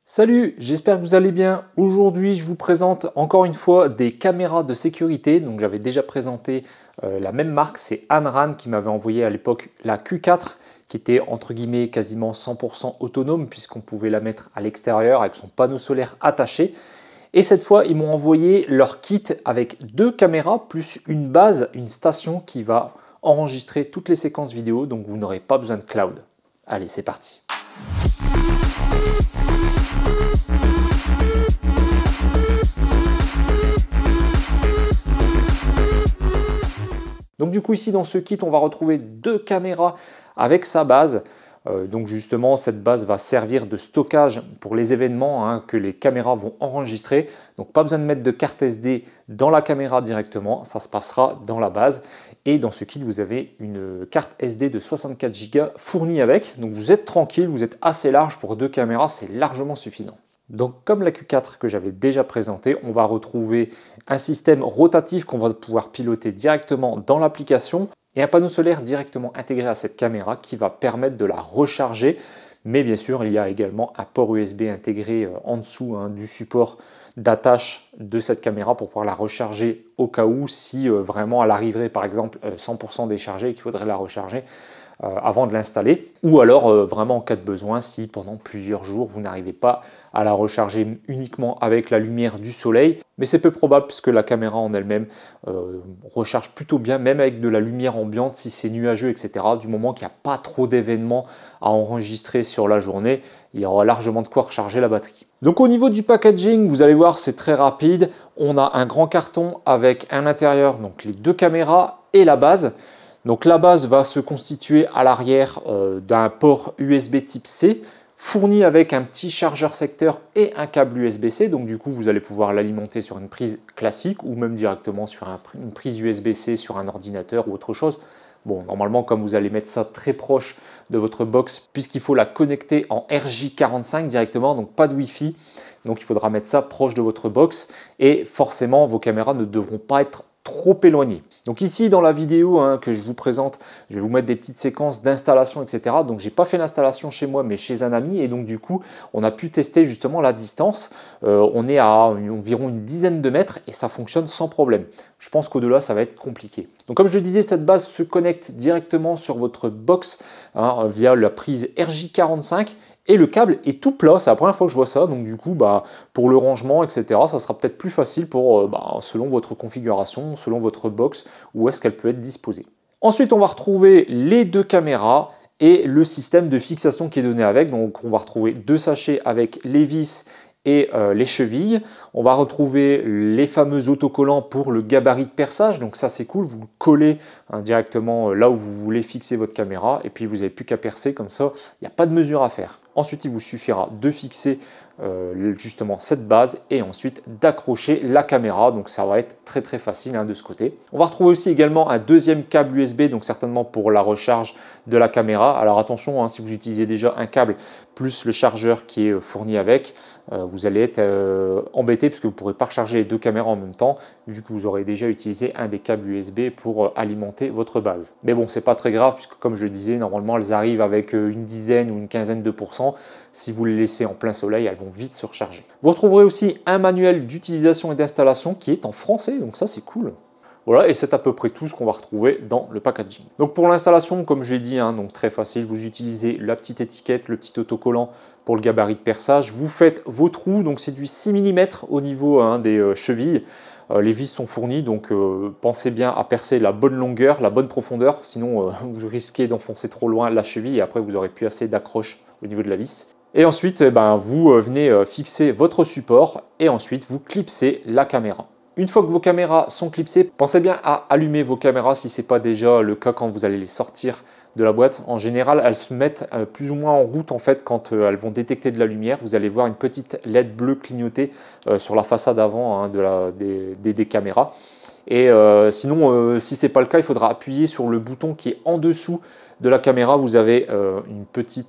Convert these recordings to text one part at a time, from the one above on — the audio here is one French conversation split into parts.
Salut, j'espère que vous allez bien. Aujourd'hui, je vous présente encore une fois des caméras de sécurité. Donc, j'avais déjà présenté la même marque, c'est Anran qui m'avait envoyé à l'époque la Q4 qui était entre guillemets quasiment 100% autonome puisqu'on pouvait la mettre à l'extérieur avec son panneau solaire attaché. Et cette fois, ils m'ont envoyé leur kit avec deux caméras plus une base, une station qui va enregistrer toutes les séquences vidéo. Donc, vous n'aurez pas besoin de cloud. Allez, c'est parti. Donc du coup ici dans ce kit on va retrouver deux caméras avec sa base. Donc justement cette base va servir de stockage pour les événements que les caméras vont enregistrer. Donc pas besoin de mettre de carte SD dans la caméra directement, ça se passera dans la base. Et dans ce kit vous avez une carte SD de 64 Go fournie avec. Donc vous êtes tranquille, vous êtes assez large pour deux caméras, c'est largement suffisant. Donc comme la Q4 que j'avais déjà présenté, on va retrouver un système rotatif qu'on va pouvoir piloter directement dans l'application et un panneau solaire directement intégré à cette caméra qui va permettre de la recharger. Mais bien sûr, il y a également un port USB intégré en dessous du support d'attache de cette caméra pour pouvoir la recharger au cas où si vraiment elle arriverait par exemple 100% déchargée et qu'il faudrait la recharger avant de l'installer, ou alors vraiment en cas de besoin si pendant plusieurs jours vous n'arrivez pas à la recharger uniquement avec la lumière du soleil, mais c'est peu probable puisque la caméra en elle-même recharge plutôt bien même avec de la lumière ambiante si c'est nuageux, etc. Du moment qu'il n'y a pas trop d'événements à enregistrer sur la journée, il y aura largement de quoi recharger la batterie. Donc au niveau du packaging, vous allez voir c'est très rapide, on a un grand carton avec un intérieur, donc les deux caméras et la base. Donc la base va se constituer à l'arrière d'un port USB type C fourni avec un petit chargeur secteur et un câble USB-C. Donc du coup, vous allez pouvoir l'alimenter sur une prise classique ou même directement sur une prise USB-C sur un ordinateur ou autre chose. Bon, normalement, comme vous allez mettre ça très proche de votre box, puisqu'il faut la connecter en RJ45 directement, donc pas de Wi-Fi. Donc il faudra mettre ça proche de votre box et forcément, vos caméras ne devront pas être trop éloigné. Donc ici dans la vidéo que je vous présente, je vais vous mettre des petites séquences d'installation, etc. Donc j'ai pas fait l'installation chez moi mais chez un ami et donc du coup on a pu tester justement la distance. On est à environ une dizaine de mètres et ça fonctionne sans problème. Je pense qu'au-delà ça va être compliqué. Donc comme je le disais, cette base se connecte directement sur votre box via la prise RJ45. Et le câble est tout plat, c'est la première fois que je vois ça, donc du coup, pour le rangement, etc., ça sera peut-être plus facile pour, selon votre configuration, selon votre box, où est-ce qu'elle peut être disposée. Ensuite, on va retrouver les deux caméras et le système de fixation qui est donné avec. Donc, on va retrouver deux sachets avec les vis et les chevilles. On va retrouver les fameux autocollants pour le gabarit de perçage. Donc ça c'est cool, vous le collez directement là où vous voulez fixer votre caméra et puis vous n'avez plus qu'à percer comme ça, il n'y a pas de mesure à faire. Ensuite il vous suffira de fixer justement cette base et ensuite d'accrocher la caméra. Donc ça va être très très facile de ce côté. On va retrouver aussi également un deuxième câble USB, donc certainement pour la recharge de la caméra. Alors attention, si vous utilisez déjà un câble plus le chargeur qui est fourni avec, vous allez être embêté puisque vous ne pourrez pas recharger les deux caméras en même temps vu que vous aurez déjà utilisé un des câbles USB pour alimenter votre base. Mais bon, c'est pas très grave puisque comme je le disais, normalement elles arrivent avec une dizaine ou une quinzaine de pourcents. Si vous les laissez en plein soleil, elles vont vite se recharger. Vous retrouverez aussi un manuel d'utilisation et d'installation qui est en français, donc ça c'est cool. Voilà, et c'est à peu près tout ce qu'on va retrouver dans le packaging. Donc pour l'installation, comme je l'ai dit, donc très facile, vous utilisez la petite étiquette, le petit autocollant pour le gabarit de perçage. Vous faites vos trous, donc c'est du 6 mm au niveau des chevilles. Les vis sont fournies, donc pensez bien à percer la bonne longueur, la bonne profondeur, sinon vous risquez d'enfoncer trop loin la cheville et après vous n'aurez plus assez d'accroche au niveau de la vis. Et ensuite, vous venez fixer votre support et ensuite vous clipsez la caméra. Une fois que vos caméras sont clipsées, pensez bien à allumer vos caméras si ce n'est pas déjà le cas quand vous allez les sortir de la boîte. En général, elles se mettent plus ou moins en route en fait quand elles vont détecter de la lumière. Vous allez voir une petite LED bleue clignoter sur la façade avant des caméras. Et sinon, si ce n'est pas le cas, il faudra appuyer sur le bouton qui est en dessous de la caméra. Vous avez un petit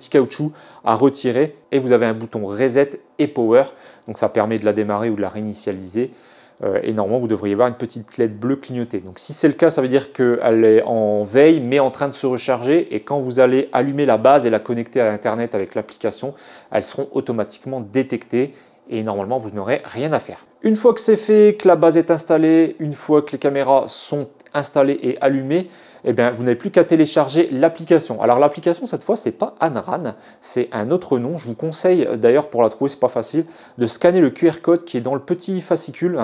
caoutchouc à retirer et vous avez un bouton Reset et Power. Donc ça permet de la démarrer ou de la réinitialiser. et normalement vous devriez voir une petite LED bleue clignoter. Donc si c'est le cas, ça veut dire qu'elle est en veille mais en train de se recharger, et quand vous allez allumer la base et la connecter à Internet avec l'application, elles seront automatiquement détectées et normalement vous n'aurez rien à faire. Une fois que c'est fait, que la base est installée, une fois que les caméras sont installées et allumées, eh bien, vous n'avez plus qu'à télécharger l'application. Alors l'application cette fois, c'est pas Anran, c'est un autre nom. Je vous conseille d'ailleurs, pour la trouver, c'est pas facile, de scanner le QR code qui est dans le petit fascicule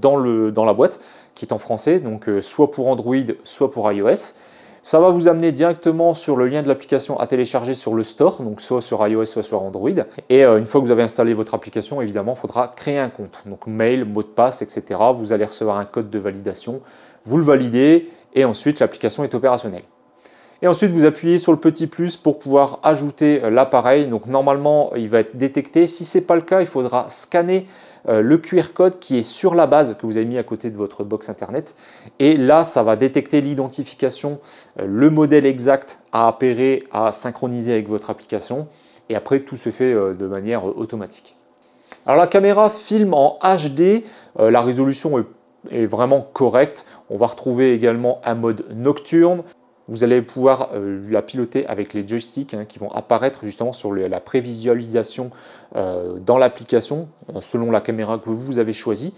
dans la boîte, qui est en français, donc soit pour Android, soit pour iOS. Ça va vous amener directement sur le lien de l'application à télécharger sur le store, donc soit sur iOS, soit sur Android. Et une fois que vous avez installé votre application, évidemment, il faudra créer un compte. Donc mail, mot de passe, etc. Vous allez recevoir un code de validation, vous le validez et ensuite l'application est opérationnelle. Et ensuite, vous appuyez sur le petit plus pour pouvoir ajouter l'appareil. Donc normalement, il va être détecté. Si ce n'est pas le cas, il faudra scanner le QR code qui est sur la base que vous avez mis à côté de votre box internet. Et là, ça va détecter l'identification, le modèle exact à appairer, à synchroniser avec votre application. Et après, tout se fait de manière automatique. Alors la caméra filme en HD. La résolution est vraiment correcte. On va retrouver également un mode nocturne. Vous allez pouvoir la piloter avec les joysticks qui vont apparaître justement sur la prévisualisation dans l'application selon la caméra que vous avez choisie.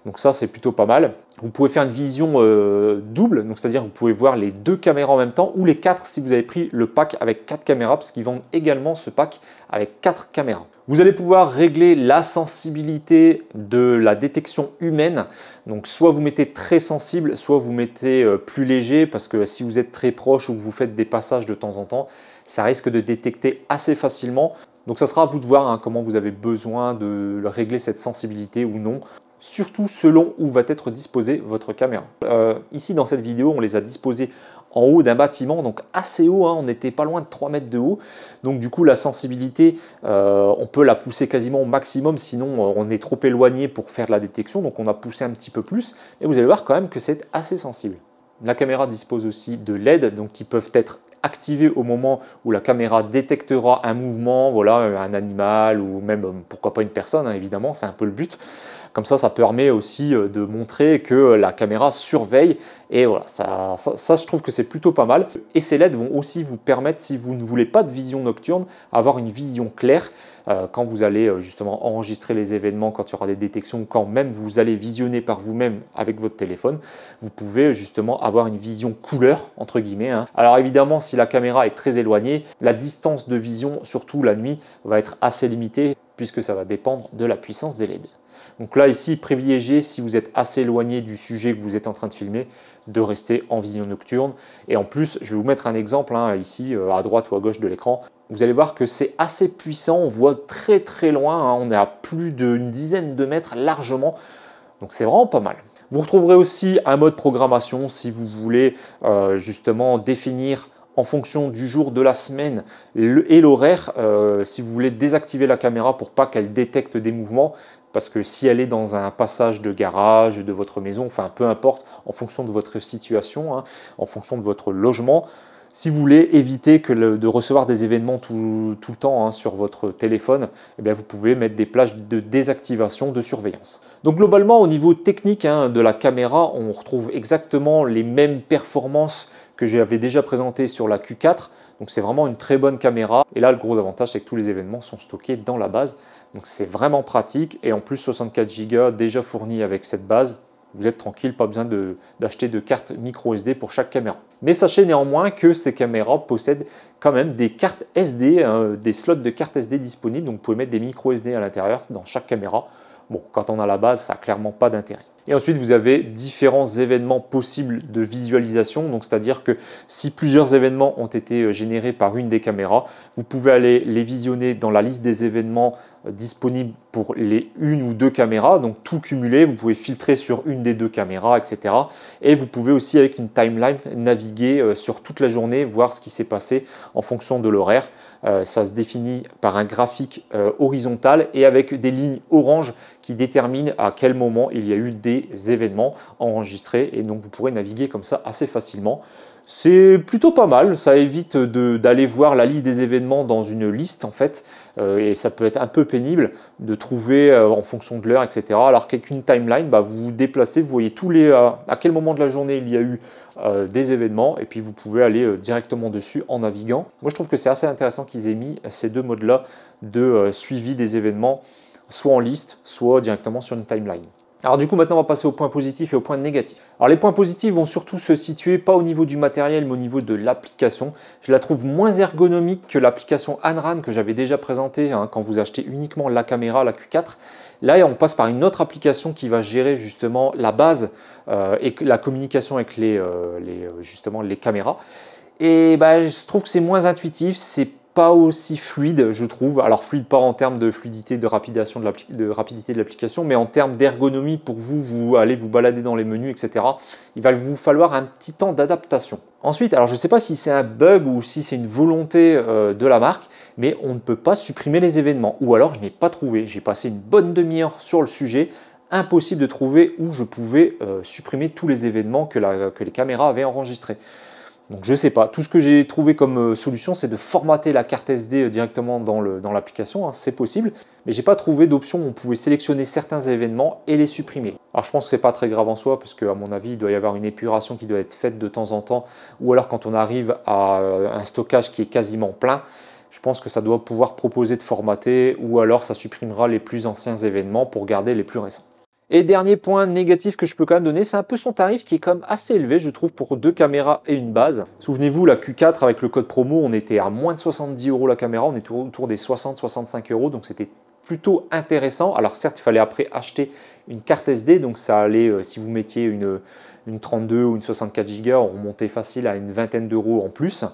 Donc ça, c'est plutôt pas mal. Vous pouvez faire une vision double, donc c'est-à-dire vous pouvez voir les 2 caméras en même temps, ou les 4 si vous avez pris le pack avec 4 caméras, parce qu'ils vendent également ce pack avec 4 caméras. Vous allez pouvoir régler la sensibilité de la détection humaine. Donc soit vous mettez très sensible, soit vous mettez plus léger, parce que si vous êtes très proche ou que vous faites des passages de temps en temps, ça risque de détecter assez facilement. Donc ça sera à vous de voir comment vous avez besoin de régler cette sensibilité ou non, surtout selon où va être disposée votre caméra. Ici dans cette vidéo, on les a disposées en haut d'un bâtiment, donc assez haut, on n'était pas loin de 3 mètres de haut. Donc du coup la sensibilité, on peut la pousser quasiment au maximum, sinon on est trop éloigné pour faire de la détection, donc on a poussé un petit peu plus, et vous allez voir quand même que c'est assez sensible. La caméra dispose aussi de LED, donc qui peuvent être activés au moment où la caméra détectera un mouvement, voilà, un animal ou même pourquoi pas une personne, évidemment, c'est un peu le but. Comme ça permet aussi de montrer que la caméra surveille, et voilà, ça je trouve que c'est plutôt pas mal. Et ces LED vont aussi vous permettre, si vous ne voulez pas de vision nocturne, avoir une vision claire quand vous allez justement enregistrer les événements, quand il y aura des détections, quand même vous allez visionner par vous-même avec votre téléphone, vous pouvez justement avoir une vision couleur, entre guillemets. Alors évidemment, si la caméra est très éloignée, la distance de vision, surtout la nuit, va être assez limitée, puisque ça va dépendre de la puissance des LED. Donc là, ici, privilégiez, si vous êtes assez éloigné du sujet que vous êtes en train de filmer, de rester en vision nocturne. Et en plus, je vais vous mettre un exemple ici, à droite ou à gauche de l'écran. Vous allez voir que c'est assez puissant, on voit très très loin, on est à plus d'une dizaine de mètres largement. Donc c'est vraiment pas mal. Vous retrouverez aussi un mode programmation si vous voulez justement définir en fonction du jour de la semaine et l'horaire, si vous voulez désactiver la caméra pour pas qu'elle détecte des mouvements, parce que si elle est dans un passage de garage, de votre maison, enfin peu importe, en fonction de votre situation, en fonction de votre logement, si vous voulez éviter de recevoir des événements tout le temps sur votre téléphone, eh bien vous pouvez mettre des plages de désactivation de surveillance. Donc globalement, au niveau technique de la caméra, on retrouve exactement les mêmes performances que j'avais déjà présentées sur la Q4. Donc c'est vraiment une très bonne caméra. Et là, le gros avantage, c'est que tous les événements sont stockés dans la base. Donc c'est vraiment pratique. Et en plus, 64 Go déjà fournis avec cette base. Vous êtes tranquille, pas besoin d'acheter de carte micro SD pour chaque caméra. Mais sachez néanmoins que ces caméras possèdent quand même des cartes SD, des slots de cartes SD disponibles. Donc vous pouvez mettre des micro SD à l'intérieur dans chaque caméra. Bon, quand on a la base, ça n'a clairement pas d'intérêt. Et ensuite, vous avez différents événements possibles de visualisation. Donc, c'est-à-dire que si plusieurs événements ont été générés par une des caméras, vous pouvez aller les visionner dans la liste des événements disponibles pour les 1 ou 2 caméras. Donc, tout cumulé, vous pouvez filtrer sur une des 2 caméras, etc. Et vous pouvez aussi, avec une timeline, naviguer sur toute la journée, voir ce qui s'est passé en fonction de l'horaire. Ça se définit par un graphique horizontal et avec des lignes orange qui déterminent à quel moment il y a eu des événements enregistrés, et donc vous pourrez naviguer comme ça assez facilement. C'est plutôt pas mal, ça évite d'aller voir la liste des événements dans une liste en fait, et ça peut être un peu pénible de trouver en fonction de l'heure, etc. Alors qu'avec une timeline, bah, vous vous déplacez, vous voyez à quel moment de la journée il y a eu des événements, et puis vous pouvez aller directement dessus en naviguant. Moi je trouve que c'est assez intéressant qu'ils aient mis ces deux modes-là de suivi des événements, soit en liste, soit directement sur une timeline. Alors du coup, maintenant, on va passer aux points positifs et aux points négatifs. Alors les points positifs vont surtout se situer pas au niveau du matériel, mais au niveau de l'application. Je la trouve moins ergonomique que l'application Anran que j'avais déjà présentée quand vous achetez uniquement la caméra, la Q4. Là, on passe par une autre application qui va gérer justement la base et la communication avec justement les caméras. Et bah, je trouve que c'est moins intuitif, c'est pas aussi fluide, je trouve. Alors fluide pas en termes de fluidité, de rapidité de l'application, mais en termes d'ergonomie pour vous allez vous balader dans les menus, etc. Il va vous falloir un petit temps d'adaptation. Ensuite, alors je ne sais pas si c'est un bug ou si c'est une volonté de la marque, mais on ne peut pas supprimer les événements. Ou alors je n'ai pas trouvé. J'ai passé une bonne demi-heure sur le sujet. Impossible de trouver où je pouvais supprimer tous les événements que les caméras avaient enregistrés. Donc je ne sais pas, tout ce que j'ai trouvé comme solution, c'est de formater la carte SD directement dans l'application, c'est possible, mais je n'ai pas trouvé d'option où on pouvait sélectionner certains événements et les supprimer. Alors je pense que ce n'est pas très grave en soi, parce qu'à mon avis, il doit y avoir une épuration qui doit être faite de temps en temps, ou alors quand on arrive à un stockage qui est quasiment plein, je pense que ça doit pouvoir proposer de formater, ou alors ça supprimera les plus anciens événements pour garder les plus récents. Et dernier point négatif que je peux quand même donner, c'est un peu son tarif qui est quand même assez élevé, je trouve, pour deux caméras et une base. Souvenez-vous, la Q4 avec le code promo, on était à moins de 70 € la caméra, on était autour des 60-65 €, donc c'était plutôt intéressant. Alors certes, il fallait après acheter une carte SD, donc ça allait, si vous mettiez une 32 ou une 64 Go, on remontait facile à une vingtaine d'euros en plus.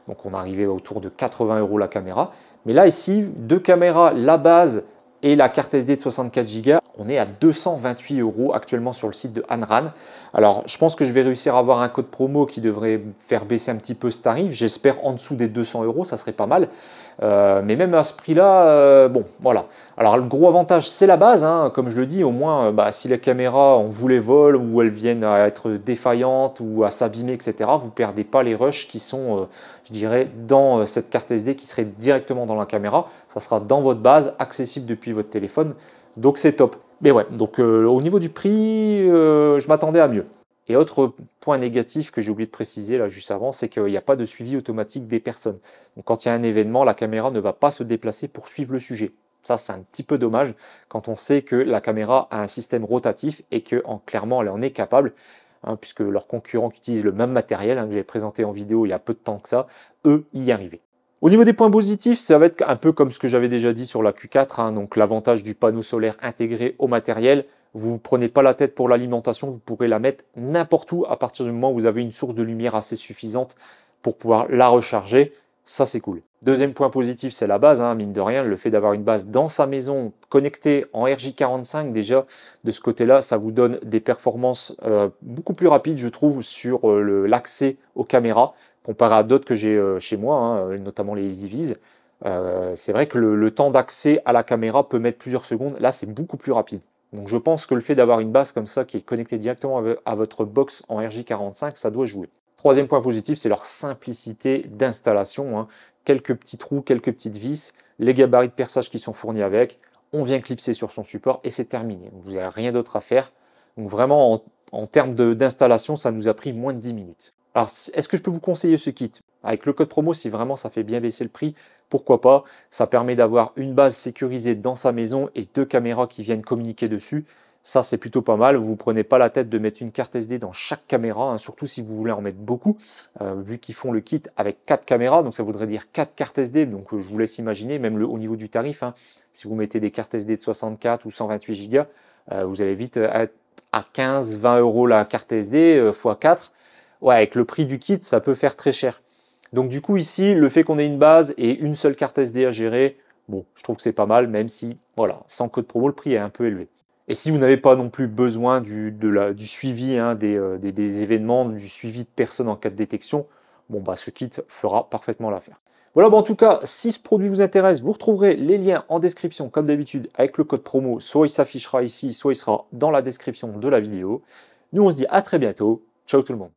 Donc on arrivait autour de 80 € la caméra. Mais là, ici, deux caméras, la base et la carte SD de 64 Go, on est à 228 € actuellement sur le site de Anran. Alors, je pense que je vais réussir à avoir un code promo qui devrait faire baisser un petit peu ce tarif. J'espère en dessous des 200 €, ça serait pas mal. Mais même à ce prix-là, bon, voilà. Alors, le gros avantage, c'est la base, comme je le dis. Au moins, si les caméras, on vous les vole ou elles viennent à être défaillantes ou à s'abîmer, etc., vous ne perdez pas les rushs qui sont, je dirais, dans cette carte SD qui serait directement dans la caméra. Ça sera dans votre base, accessible depuis votre téléphone. Donc, c'est top. Mais ouais, donc au niveau du prix, je m'attendais à mieux. Et autre point négatif que j'ai oublié de préciser là juste avant, c'est qu'il n'y a pas de suivi automatique des personnes. Donc quand il y a un événement, la caméra ne va pas se déplacer pour suivre le sujet. Ça, c'est un petit peu dommage quand on sait que la caméra a un système rotatif et que clairement, elle en est capable, puisque leurs concurrents qui utilisent le même matériel, que j'ai présenté en vidéo il y a peu de temps que ça, eux, y arrivaient. Au niveau des points positifs, ça va être un peu comme ce que j'avais déjà dit sur la Q4, donc l'avantage du panneau solaire intégré au matériel. Vous ne prenez pas la tête pour l'alimentation, vous pourrez la mettre n'importe où à partir du moment où vous avez une source de lumière assez suffisante pour pouvoir la recharger. Ça, c'est cool. Deuxième point positif, c'est la base, mine de rien, le fait d'avoir une base dans sa maison connectée en RJ45 déjà, de ce côté-là, ça vous donne des performances beaucoup plus rapides, je trouve, sur l'accès aux caméras, comparé à d'autres que j'ai chez moi, notamment les EasyViz. C'est vrai que le temps d'accès à la caméra peut mettre plusieurs secondes, là c'est beaucoup plus rapide. Donc je pense que le fait d'avoir une base comme ça qui est connectée directement à votre box en RJ45, ça doit jouer. Troisième point positif, c'est leur simplicité d'installation. Quelques petits trous, quelques petites vis, les gabarits de perçage qui sont fournis avec, on vient clipser sur son support et c'est terminé. Vous n'avez rien d'autre à faire. Donc vraiment, en termes d'installation, ça nous a pris moins de 10 minutes. Alors, est-ce que je peux vous conseiller ce kit? Avec le code promo, si vraiment ça fait bien baisser le prix, pourquoi pas? Ça permet d'avoir une base sécurisée dans sa maison et deux caméras qui viennent communiquer dessus. Ça, c'est plutôt pas mal. Vous ne prenez pas la tête de mettre une carte SD dans chaque caméra, surtout si vous voulez en mettre beaucoup, vu qu'ils font le kit avec 4 caméras. Donc, ça voudrait dire 4 cartes SD. Donc, je vous laisse imaginer, même au niveau du tarif, si vous mettez des cartes SD de 64 ou 128 Go, vous allez vite être à 15-20 € la carte SD x 4. Ouais, avec le prix du kit, ça peut faire très cher. Donc, du coup, ici, le fait qu'on ait une base et une seule carte SD à gérer, bon, je trouve que c'est pas mal, même si, voilà, sans code promo, le prix est un peu élevé. Et si vous n'avez pas non plus besoin du suivi des événements, du suivi de personnes en cas de détection, bon, ce kit fera parfaitement l'affaire. Voilà, en tout cas, si ce produit vous intéresse, vous retrouverez les liens en description, comme d'habitude, avec le code promo. Soit il s'affichera ici, soit il sera dans la description de la vidéo. Nous, on se dit à très bientôt. Ciao tout le monde.